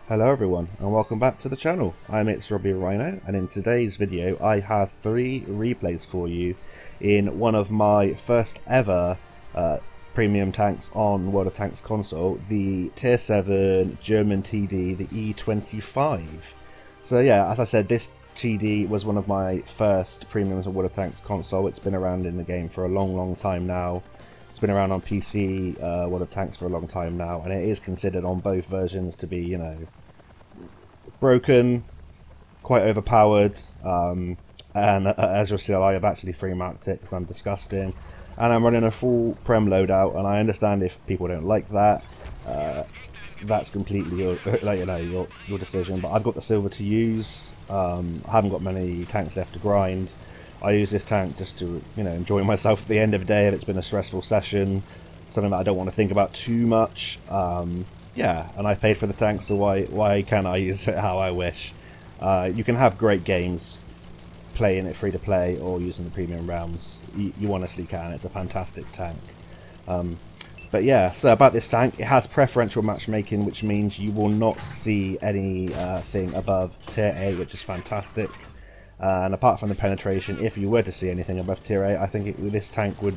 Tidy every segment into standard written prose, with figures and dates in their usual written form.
Hello everyone and welcome back to the channel. I'm It's Robbie Rhino, and in today's video I have 3 replays for you in one of my first ever premium tanks on World of Tanks console, the Tier 7 German TD, the E25. So yeah, as I said, this TD was one of my first premiums on World of Tanks console. It's been around in the game for a long time now. It's been around on PC, World of Tanks, for a long time now, and it is considered on both versions to be, you know, broken, quite overpowered, and as you'll see, I have actually free marked it because I'm disgusting, and I'm running a full prem loadout. And I understand if people don't like that, that's completely your decision. But I've got the silver to use. I haven't got many tanks left to grind. I use this tank just to, you know, enjoy myself at the end of the day if it's been a stressful session, something that I don't want to think about too much. Yeah, and I paid for the tank, so why can't I use it how I wish? You can have great games playing it free to play or using the premium realms. You honestly can. It's a fantastic tank. But yeah, so about this tank, it has preferential matchmaking, which means you will not see anything above tier 8, which is fantastic. And apart from the penetration, if you were to see anything above tier 8, I think this tank would,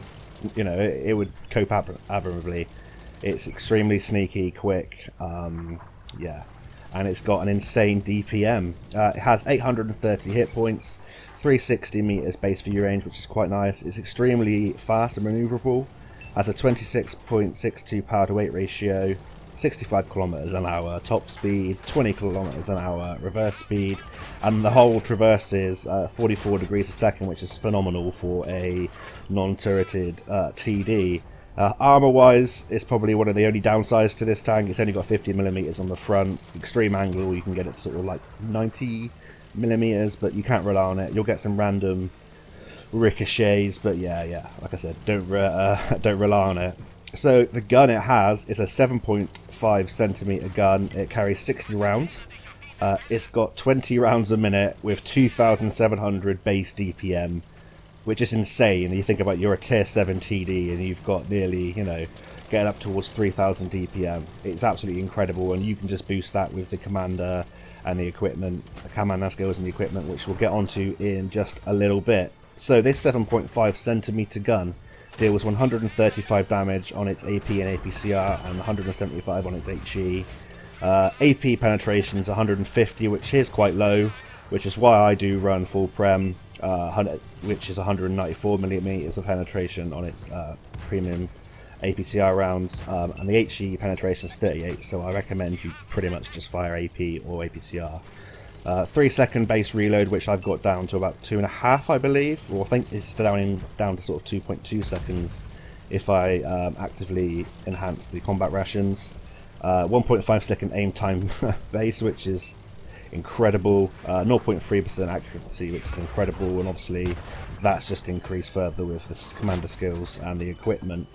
you know, it would cope admirably. It's extremely sneaky, quick, yeah, and it's got an insane DPM. It has 830 hit points, 360 meters base view range, which is quite nice. It's extremely fast and maneuverable. Has a 26.62 power to weight ratio, 65 kilometers an hour top speed, 20 kilometers an hour reverse speed, and the whole traverses 44 degrees a second, which is phenomenal for a non-turreted TD. Armour wise, it's probably one of the only downsides to this tank. It's only got 50mm on the front. Extreme angle, you can get it sort of like 90mm, but you can't rely on it. You'll get some random ricochets, but yeah, like I said, don't rely on it. So the gun it has is a 7.5cm gun. It carries 60 rounds. It's got 20 rounds a minute with 2,700 base DPM, which is insane. You think about, you're a tier 7 TD and you've got nearly, you know, getting up towards 3,000 DPM. It's absolutely incredible, and you can just boost that with the commander and the equipment, the commander skills and the equipment, which we'll get onto in just a little bit. So this 7.5cm gun deals 135 damage on its AP and APCR and 175 on its HE. AP penetration is 150, which is quite low, which is why I do run full prem, which is 194mm of penetration on its premium APCR rounds, and the HE penetration is 38, so I recommend you pretty much just fire AP or APCR. 3-second base reload, which I've got down to about 2.5, I believe, or I think it's down to sort of 2.2 seconds if I actively enhance the combat rations. 1.5 second aim time base, which is incredible. 0.3% accuracy, which is incredible, and obviously that's just increased further with the commander skills and the equipment.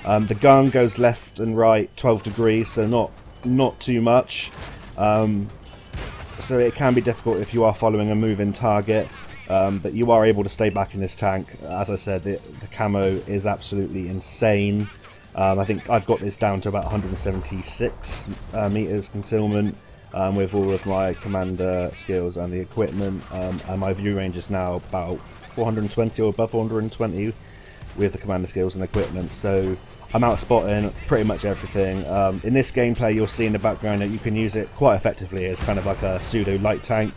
The gun goes left and right 12 degrees, so not too much. So it can be difficult if you are following a moving target, but you are able to stay back in this tank. As I said, the camo is absolutely insane. I think I've got this down to about 176 meters concealment with all of my commander skills and the equipment, and my view range is now about 420 or above 420 with the commander skills and equipment. So I'm out spotting pretty much everything. In this gameplay, you'll see in the background that you can use it quite effectively as kind of like a pseudo light tank.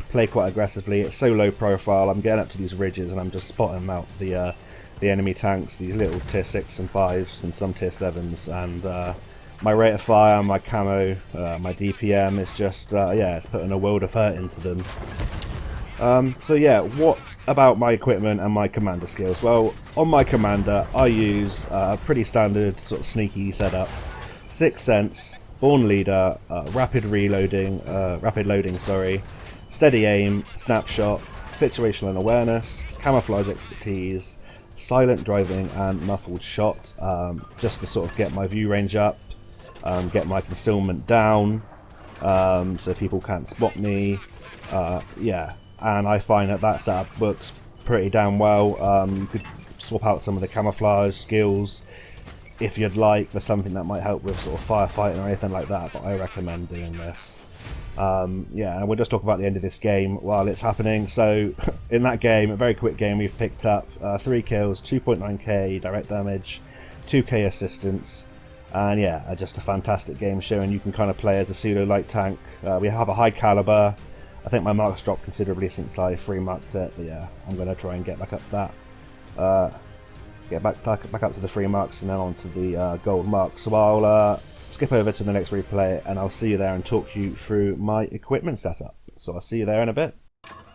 Play quite aggressively. It's so low profile. I'm getting up to these ridges and I'm just spotting out the enemy tanks, these little tier 6 and 5s and some tier 7s, and my rate of fire, my camo, my DPM is just yeah, it's putting a world of hurt into them. So yeah, what about my equipment and my commander skills? Well, on my commander, I use a pretty standard sort of sneaky setup. 6 Sense, Born Leader, rapid loading, steady aim, snapshot, situational awareness, camouflage expertise, silent driving, and muffled shot, just to sort of get my view range up, get my concealment down, so people can't spot me. Yeah. And I find that setup works pretty damn well. You could swap out some of the camouflage skills if you'd like for something that might help with sort of firefighting or anything like that, but I recommend doing this. Yeah, and we'll just talk about the end of this game while it's happening. So, in that game, a very quick game, we've picked up 3 kills, 2.9k direct damage, 2k assistance, and yeah, just a fantastic game showing you can kind of play as a pseudo light tank. We have a high caliber. I think my marks dropped considerably since I free marked it, but yeah, I'm going to try and get back up that. Get back up to the free marks and then on to the gold marks. So I'll skip over to the next replay and I'll see you there and talk you through my equipment setup. So I'll see you there in a bit.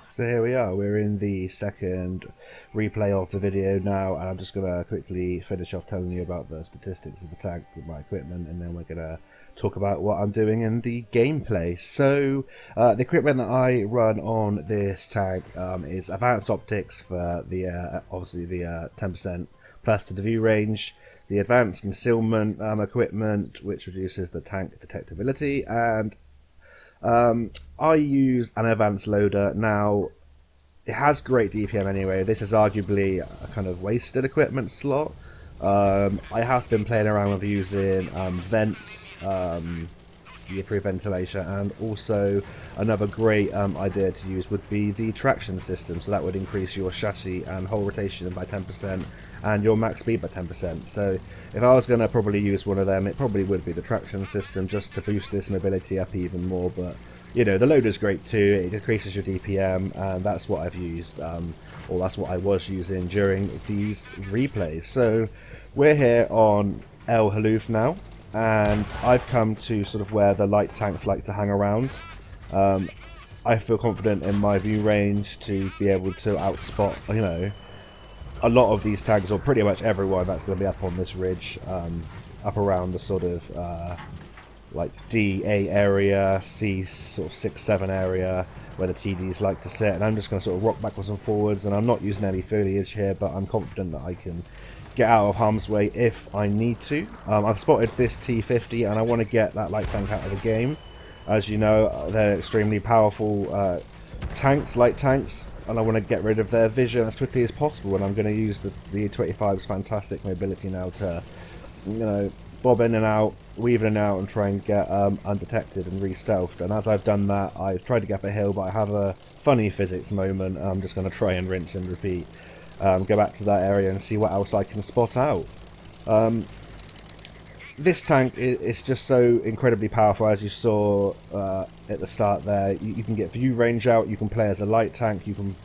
So here we are, we're in the second replay of the video now, and I'm just going to quickly finish off telling you about the statistics of the tank with my equipment, and then we're going to talk about what I'm doing in the gameplay. So the equipment that I run on this tank is advanced optics for the obviously the 10% plus to the view range, the advanced concealment equipment which reduces the tank detectability, and I use an advanced loader. Now, it has great DPM anyway. This is arguably a kind of wasted equipment slot. I have been playing around with using vents, the improved ventilation, and also another great idea to use would be the traction system. So that would increase your chassis and hull rotation by 10% and your max speed by 10%. So if I was going to probably use one of them, it probably would be the traction system, just to boost this mobility up even more. But you know, the loader's great too. It increases your DPM, and that's what I've used, or that's what I was using during these replays. So we're here on El Haloof now, and I've come to sort of where the light tanks like to hang around. I feel confident in my view range to be able to outspot, you know, a lot of these tanks, or pretty much everyone that's going to be up on this ridge, up around the sort of like D8 area, C sort of 6-7 area, where the TDs like to sit. And I'm just going to sort of rock backwards and forwards, and I'm not using any foliage here, but I'm confident that I can get out of harm's way if I need to. I've spotted this T50, and I want to get that light tank out of the game. As you know, they're extremely powerful tanks, light tanks, and I want to get rid of their vision as quickly as possible, and I'm going to use the 25's fantastic mobility now to, you know, bob in and out, weave in and out, and try and get undetected and re-stealthed. And as I've done that, I've tried to get up a hill, but I have a funny physics moment. I'm just going to try and rinse and repeat, go back to that area and see what else I can spot out. This tank is just so incredibly powerful, as you saw at the start there. You can get view range out, you can play as a light tank, you can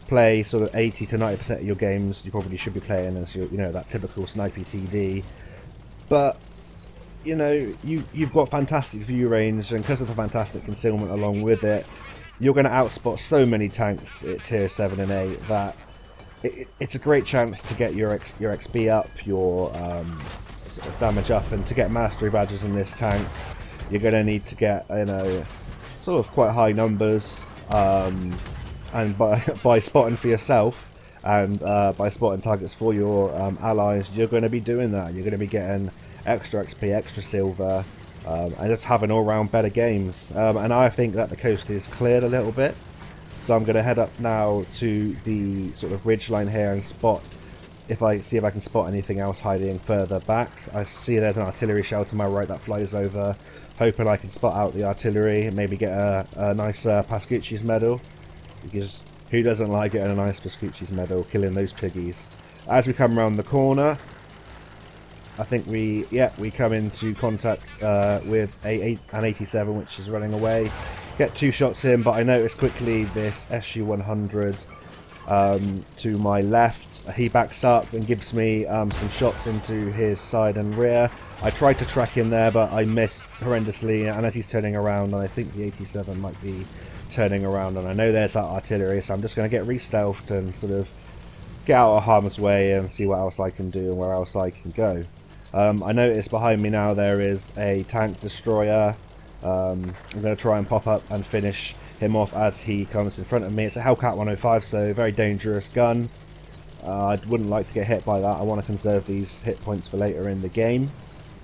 play sort of 80 to 90% of your games you probably should be playing as your, you know, that typical snipey TD. But you know, you've got fantastic view range, and because of the fantastic concealment along with it, you're going to outspot so many tanks at tier 7 and 8 that it's a great chance to get your XP up, your sort of damage up, and to get mastery badges in this tank, you're going to need to get, you know, sort of quite high numbers, and by spotting for yourself and by spotting targets for your allies, you're going to be doing that. You're going to be getting extra XP, extra silver, and just having all-round better games. And I think that the coast is cleared a little bit, so I'm going to head up now to the sort of ridge line here and spot, if I can spot anything else hiding further back. I see there's an artillery shell to my right that flies over, hoping I can spot out the artillery and maybe get a nice Pascucci's medal, because who doesn't like getting a nice Pascucci's medal, killing those piggies. As we come around the corner, I think we come into contact with an 87, which is running away. Get 2 shots in, but I notice quickly this SU-100 to my left. He backs up and gives me some shots into his side and rear. I tried to track him there, but I missed horrendously, and as he's turning around, and I think the 87 might be turning around, and I know there's that artillery, so I'm just going to get re-stealthed and sort of get out of harm's way and see what else I can do and where else I can go. I notice behind me now there is a tank destroyer. I'm going to try and pop up and finish him off as he comes in front of me. It's a Hellcat 105, so very dangerous gun. I wouldn't like to get hit by that. I want to conserve these hit points for later in the game.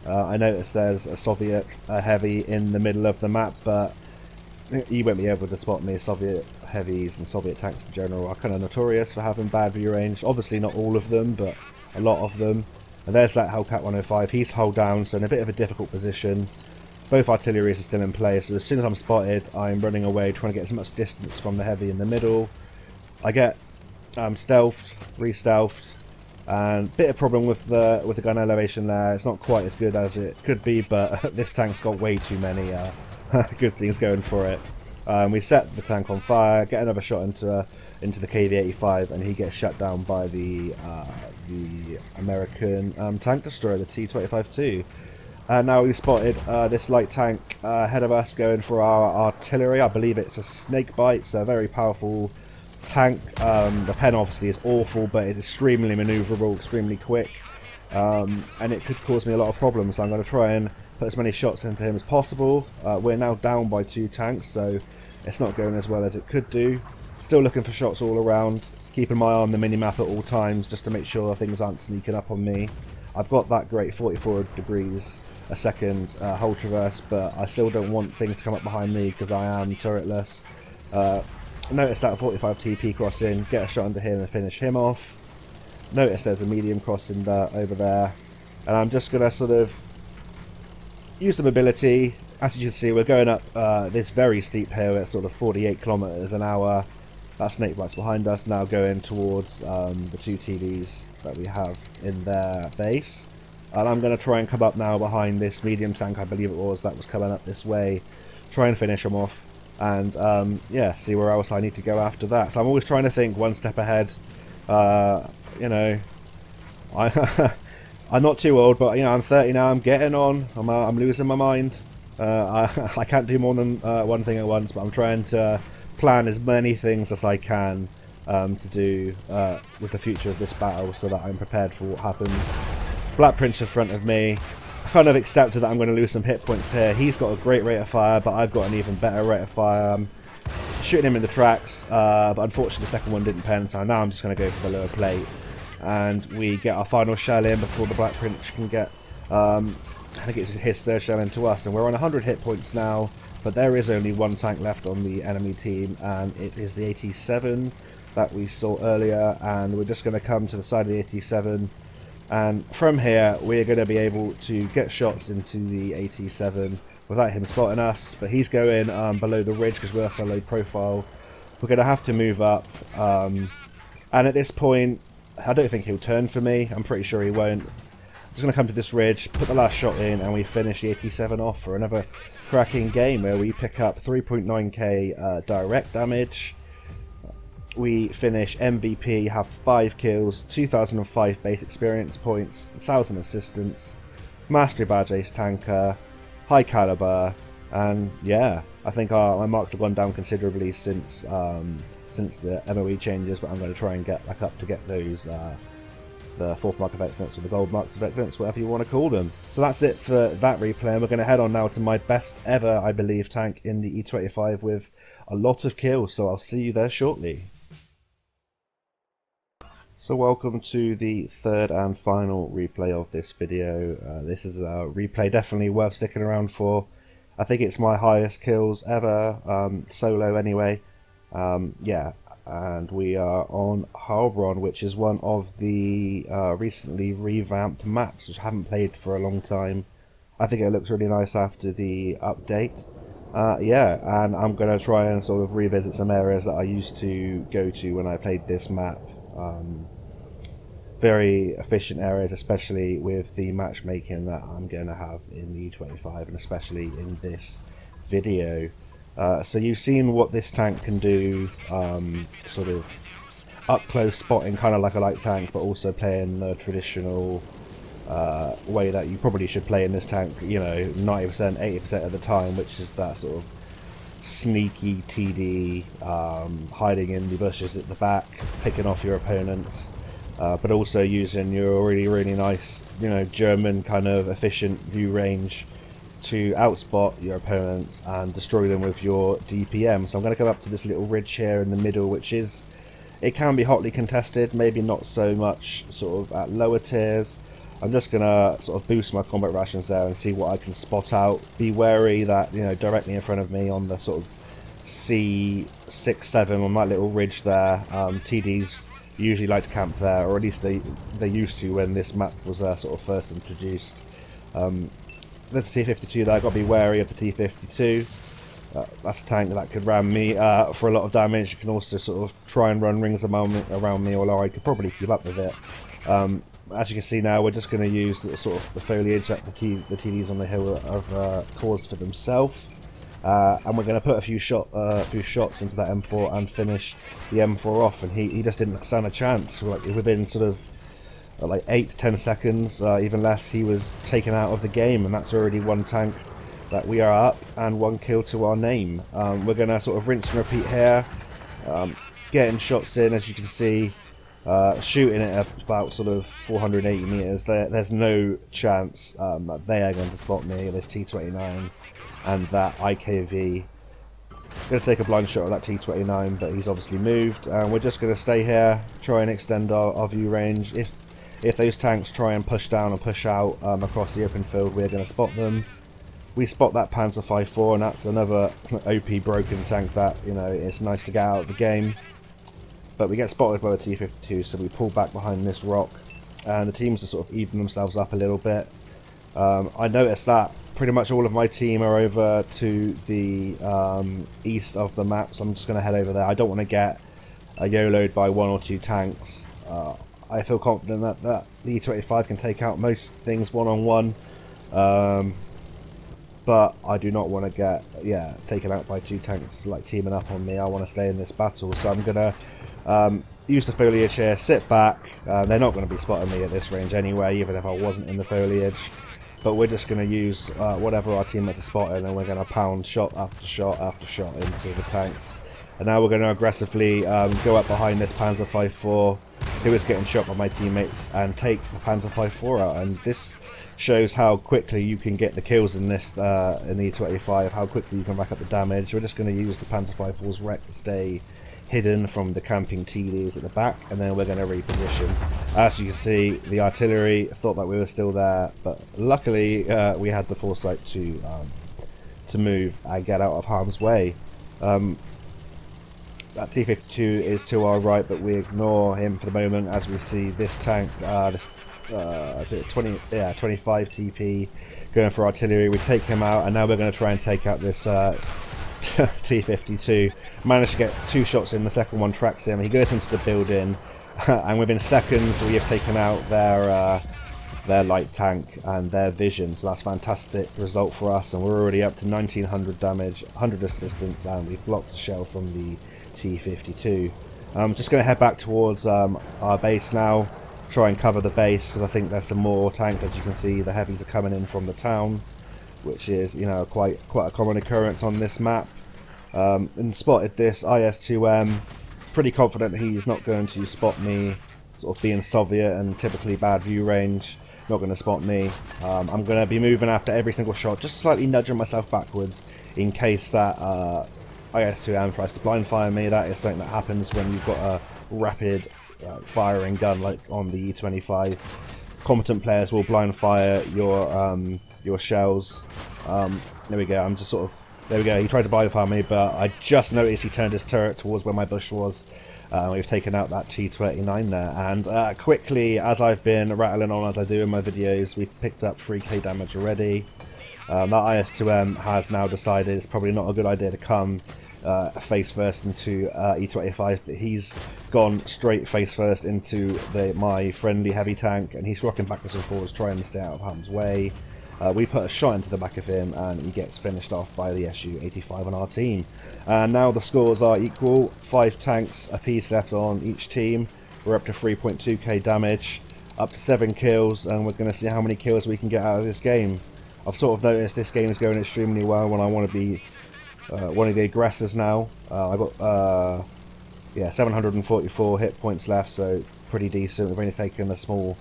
I notice there's a Soviet heavy in the middle of the map, but he won't be able to spot me. Soviet heavies and Soviet tanks in general are kind of notorious for having bad view range. Obviously not all of them, but a lot of them. And there's that Hellcat 105. He's hull down, so in a bit of a difficult position. Both artilleries are still in place, so as soon as I'm spotted, I'm running away, trying to get as much distance from the heavy in the middle. I get stealthed, re-stealthed, and bit of problem with the gun elevation there. It's not quite as good as it could be, but this tank's got way too many good things going for it. We set the tank on fire, get another shot into the KV-85, and he gets shut down by the American tank destroyer, the T-25-2. Now we've spotted this light tank ahead of us going for our artillery. I believe it's a snakebite, so a very powerful tank. The pen obviously is awful, but it's extremely manoeuvrable, extremely quick, and it could cause me a lot of problems. So I'm going to try and put as many shots into him as possible. We're now down by 2 tanks, so it's not going as well as it could do. Still looking for shots all around, keeping my eye on the minimap at all times just to make sure things aren't sneaking up on me. I've got that great 44 degrees a second hull traverse, but I still don't want things to come up behind me because I am turretless. Notice that 45 TP crossing, get a shot under him and finish him off. Notice there's a medium crossing over there, and I'm just going to sort of use the mobility. As you can see, we're going up this very steep hill at sort of 48 kilometers an hour. That snakebite's behind us, now going towards the 2 TDs that we have in their base. And I'm going to try and come up now behind this medium tank, I believe it was, that was coming up this way. Try and finish them off. And yeah, see where else I need to go after that. So I'm always trying to think one step ahead. You know, I'm not too old, but you know, I'm 30 now. I'm getting on. I'm losing my mind. I can't do more than one thing at once, but I'm trying to plan as many things as I can to do with the future of this battle, so that I'm prepared for what happens. Black Prince in front of me. I kind of accepted that I'm going to lose some hit points here. He's got a great rate of fire, but I've got an even better rate of fire. I'm shooting him in the tracks, but unfortunately the second one didn't pen, so now I'm just going to go for the lower plate. And we get our final shell in before the Black Prince can get, I think it's his third shell into us. And we're on 100 hit points now, but there is only 1 tank left on the enemy team, and it is the 87 that we saw earlier. And we're just going to come to the side of the 87. And from here, we're going to be able to get shots into the 87 without him spotting us. But he's going below the ridge because we're so low profile. We're going to have to move up. And at this point, I don't think he'll turn for me. I'm pretty sure he won't. I'm just going to come to this ridge, put the last shot in, and we finish the 87 off for another cracking game where we pick up 3.9k direct damage. We finish MVP, have 5 kills, 2005 base experience points, 1000 assistance, Mastery Badge Ace Tanker, High Caliber, and yeah, I think my marks have gone down considerably since the MOE changes, but I'm going to try and get back up to get those, the 4th Mark of Excellence or the Gold Marks of Excellence, whatever you want to call them. So that's it for that replay, and we're going to head on now to my best ever, I believe, tank in the E25 with a lot of kills, so I'll see you there shortly. So welcome to the 3rd and final replay of this video. This is a replay definitely worth sticking around for. I think it's my highest kills ever, solo anyway. Yeah, and we are on Armour, which is one of the recently revamped maps, which I haven't played for a long time. I think it looks really nice after the update. Yeah, and I'm going to try and sort of revisit some areas that I used to go to when I played this map. Very efficient areas, especially with the matchmaking that I'm going to have in the E25, and especially in this video. So you've seen what this tank can do, sort of up close spotting, kind of like a light tank, but also playing the traditional way that you probably should play in this tank, you know, 90%, 80% of the time, which is that sort of sneaky TD, hiding in the bushes at the back, picking off your opponents, but also using your really nice, you know, German kind of efficient view range to outspot your opponents and destroy them with your DPM. So I'm going to go up to this little ridge here in the middle, which is, it can be hotly contested, maybe not so much sort of at lower tiers. I'm just going to sort of boost my combat rations there and see what I can spot out. Be wary that, you know, directly in front of me on the sort of C6, 7 on that little ridge there, TDs usually like to camp there, or at least they used to when this map was sort of first introduced. there's a T-52 there. I've got to be wary of the T-52. That's a tank that could ram me for a lot of damage. You can also sort of try and run rings around me, although I could probably keep up with it. As you can see now, we're just going to use the foliage that the TDs on the hill have caused for themselves. And we're going to put a few shots into that M4 and finish the M4 off. And he just didn't stand a chance. Like, within sort of like 8 to 10 seconds, even less, he was taken out of the game, and that's already one tank that we are up and 1 kill to our name. We're going to sort of rinse and repeat here, getting shots in, as you can see, shooting at about sort of 480 meters. There's no chance that they are going to spot me. This T29 and that IKV. Going to take a blind shot at that T29, but he's obviously moved, and we're just going to stay here, try and extend our view range. If those tanks try and push down and push out across the open field, we're going to spot them. We spot that Panzer 5.4, and that's another OP broken tank that, you know, it's nice to get out of the game. But we get spotted by the T-52, so we pull back behind this rock, and the teams are sort of even themselves up a little bit. I noticed that pretty much all of my team are over to the east of the map, so I'm just going to head over there. I don't want to get YOLO'd by 1 or 2 tanks. I feel confident that the E-25 can take out most things one-on-one. But I do not want to get taken out by 2 tanks like teaming up on me. I want to stay in this battle, so I'm going to use the foliage here, sit back. They're not going to be spotting me at this range anyway, even if I wasn't in the foliage. But we're just going to use whatever our teammates are spotting, and we're going to pound shot after shot after shot into the tanks. And now we're going to aggressively go up behind this Panzer 5.4, who is getting shot by my teammates, and take the Panzer 5.4 out. And this shows how quickly you can get the kills in this in the E-25, how quickly you can rack up the damage. We're just going to use the Panzer 5.4's wreck to stay hidden from the camping TDs at the back, and then we're going to reposition. As you can see, the artillery thought that we were still there, but luckily we had the foresight to move and get out of harm's way. That T-52 is to our right, but we ignore him for the moment as we see this tank, is it 25 TP going for artillery. We take him out, and now we're going to try and take out this T-52. Managed to get 2 shots in, the second one tracks him. He goes into the building, and within seconds we have taken out their light tank and their vision. So that's a fantastic result for us, and we're already up to 1900 damage, 100 assistance, and we've blocked the shell from the T-52. I'm just going to head back towards our base now, try and cover the base, because I think there's some more tanks. As you can see, the heavies are coming in from the town, which is, you know, quite a common occurrence on this map. And spotted this IS-2M. Pretty confident he's not going to spot me, sort of being Soviet and typically bad view range. Not going to spot me. I'm going to be moving after every single shot, just slightly nudging myself backwards in case that IS-2M tries to blind fire me. That is something that happens when you've got a rapid firing gun like on the E-25. Competent players will blind fire your shells. There we go. I'm just sort of, there we go. He tried to blind fire me, but I just noticed he turned his turret towards where my bush was. We've taken out that T-29 there, and quickly, as I've been rattling on as I do in my videos, we've picked up 3k damage already. That IS-2M has now decided it's probably not a good idea to come face first into E-25, but he's gone straight face first into my friendly heavy tank, and he's rocking backwards and forwards trying to stay out of harm's way. We put a shot into the back of him, and he gets finished off by the Su-85 on our team. And now the scores are equal, 5 tanks apiece left on each team. We're up to 3.2k damage, up to 7 kills, and we're going to see how many kills we can get out of this game. I've sort of noticed this game is going extremely well when I want to be one of the aggressors now. I've got 744 hit points left, so pretty decent. We've only taken a small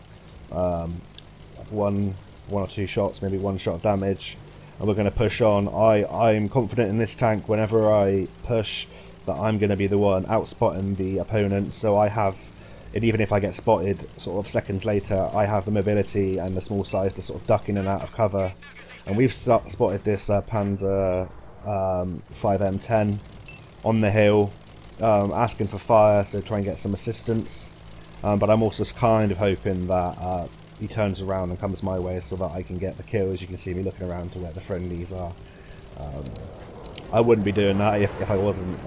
one or 2 shots, maybe 1 shot of damage, and we're going to push on. I'm confident in this tank. Whenever I push, that I'm going to be the one outspotting the opponent, so I have, and even if I get spotted sort of seconds later, I have the mobility and the small size to sort of duck in and out of cover. And we've spotted this Panzer 5M10 on the hill, asking for fire, so try and get some assistance. But I'm also kind of hoping that he turns around and comes my way so that I can get the kills. You can see me looking around to where the friendlies are. I wouldn't be doing that if I wasn't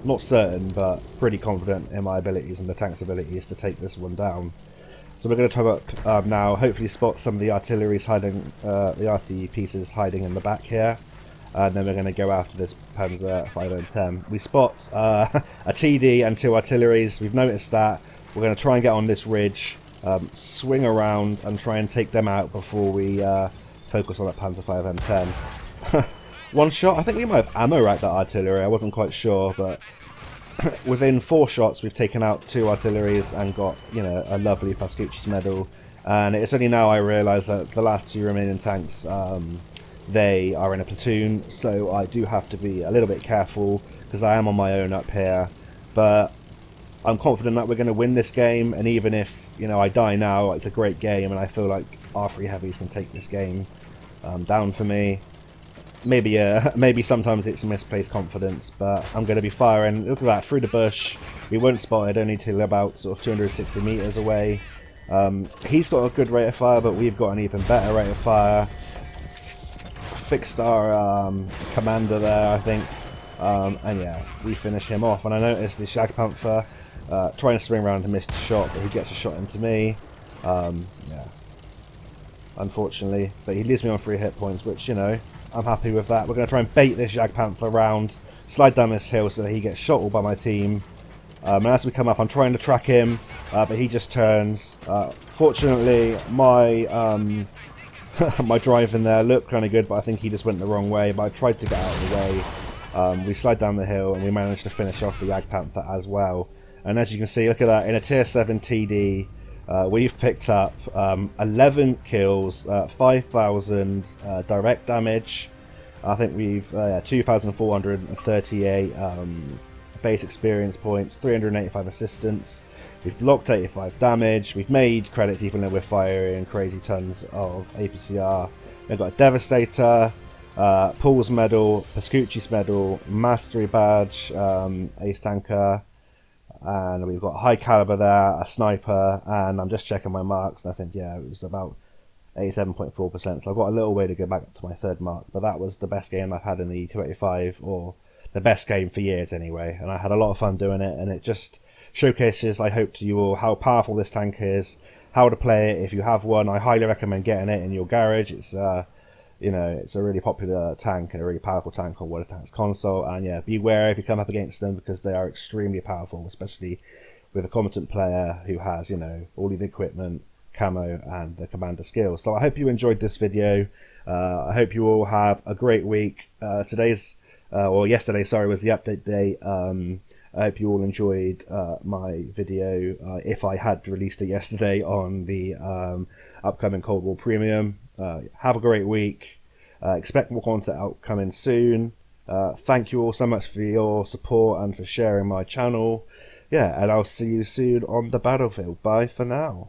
not certain, but pretty confident in my abilities and the tank's abilities to take this one down. So we're going to try up now, hopefully spot some of the artillery's hiding, the RT pieces hiding in the back here. And then we're going to go after this Panzer 510. We spot a TD and 2 artilleries. We've noticed that. We're going to try and get on this ridge, swing around and try and take them out before we focus on that Panzer 510. One shot, I think we might have ammo racked that artillery, I wasn't quite sure, but within 4 shots we've taken out 2 artilleries and got, you know, a lovely Pascucci's medal. And it's only now I realise that the last 2 remaining tanks, they are in a platoon, so I do have to be a little bit careful because I am on my own up here. But I'm confident that we're going to win this game, and even if, you know, I die now, it's a great game, and I feel like our 3 heavies can take this game down for me. Maybe sometimes it's misplaced confidence, but I'm going to be firing. Look at that, through the bush. We weren't spotted only till about sort of 260 meters away. He's got a good rate of fire, but we've got an even better rate of fire. Fixed our commander there, I think, and yeah, we finish him off. And I noticed the Jagdpanther trying to swing around and missed a shot, but he gets a shot into me. Yeah, unfortunately, but he leaves me on 3 hit points, which, you know, I'm happy with that. We're going to try and bait this Jagdpanther around, slide down this hill so that he gets shot all by my team. And as we come up, I'm trying to track him, but he just turns. Fortunately, my my drive in there looked kind of good, but I think he just went the wrong way. But I tried to get out of the way. We slide down the hill and we managed to finish off the Jagdpanther as well. And as you can see, look at that, in a tier 7 TD, we've picked up 11 kills, 5,000 direct damage. I think we've 2,438 base experience points, 385 assistance. We've blocked 85 damage. We've made credits even though we're firing crazy tons of APCR. We've got a Devastator, Paul's medal, Pascucci's medal, Mastery badge, Ace Tanker, and we've got a high caliber there, a sniper, and I'm just checking my marks, and I think, yeah, it was about 87.4%, so I've got a little way to go back up to my 3rd mark, but that was the best game I've had in the 285, or the best game for years anyway, and I had a lot of fun doing it, and it just showcases, I hope to you all, how powerful this tank is, how to play it if you have one. I highly recommend getting it in your garage. It's you know, it's a really popular tank and a really powerful tank on WoTC console, and yeah, beware if you come up against them because they are extremely powerful, especially with a competent player who has, you know, all of the equipment, camo, and the commander skills. So I hope you enjoyed this video. I hope you all have a great week. Yesterday, sorry, was the update day. I hope you all enjoyed my video, if I had released it yesterday, on the upcoming Cold War Premium. Have a great week. Expect more content coming soon. Thank you all so much for your support and for sharing my channel. Yeah, and I'll see you soon on the battlefield. Bye for now.